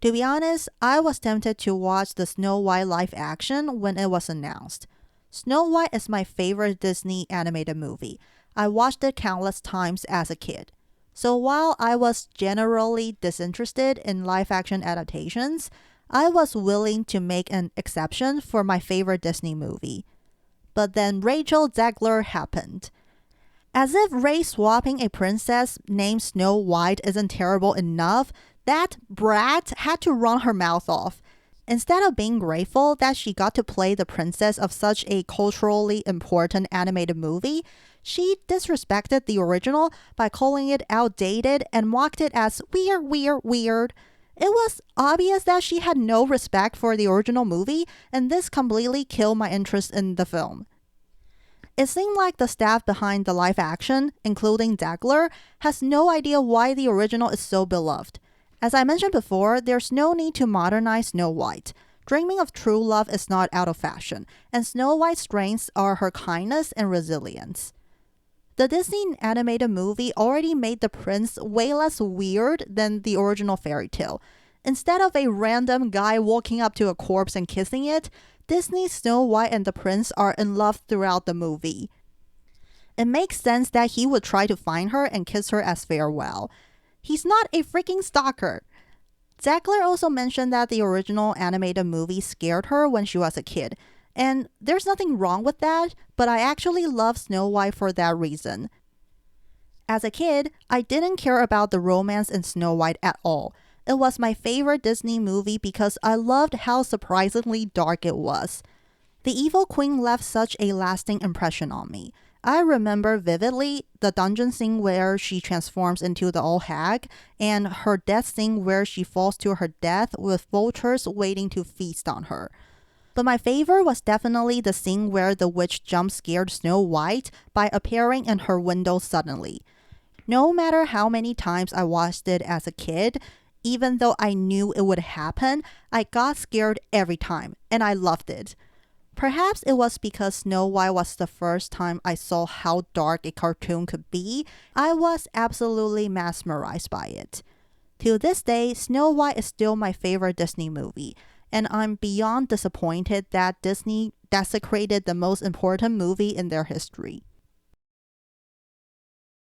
To be honest, I was tempted to watch the Snow White live action when it was announced. Snow White is my favorite Disney animated movie. I watched it countless times as a kid. So while I was generally disinterested in live action adaptations, I was willing to make an exception for my favorite Disney movie. But then Rachel Zegler happened. As if race swapping a princess named Snow White isn't terrible enough, that brat had to run her mouth off. Instead of being grateful that she got to play the princess of such a culturally important animated movie, she disrespected the original by calling it outdated and mocked it as weird, weird, weird. It was obvious that she had no respect for the original movie, and this completely killed my interest in the film. It seemed like the staff behind the live action, including Dagler, has no idea why the original is so beloved. As I mentioned before, there's no need to modernize Snow White. Dreaming of true love is not out of fashion, and Snow White's strengths are her kindness and resilience. The Disney animated movie already made the prince way less weird than the original fairy tale. Instead of a random guy walking up to a corpse and kissing it, Disney's Snow White and the prince are in love throughout the movie. It makes sense that he would try to find her and kiss her as farewell. He's not a freaking stalker. Zegler also mentioned that the original animated movie scared her when she was a kid. And there's nothing wrong with that, but I actually love Snow White for that reason. As a kid, I didn't care about the romance in Snow White at all. It was my favorite Disney movie because I loved how surprisingly dark it was. The evil queen left such a lasting impression on me. I remember vividly the dungeon scene where she transforms into the old hag, and her death scene where she falls to her death with vultures waiting to feast on her. But my favorite was definitely the scene where the witch jump scared Snow White by appearing in her window suddenly. No matter how many times I watched it as a kid, even though I knew it would happen, I got scared every time, and I loved it. Perhaps it was because Snow White was the first time I saw how dark a cartoon could be. I was absolutely mesmerized by it. To this day, Snow White is still my favorite Disney movie, and I'm beyond disappointed that Disney desecrated the most important movie in their history.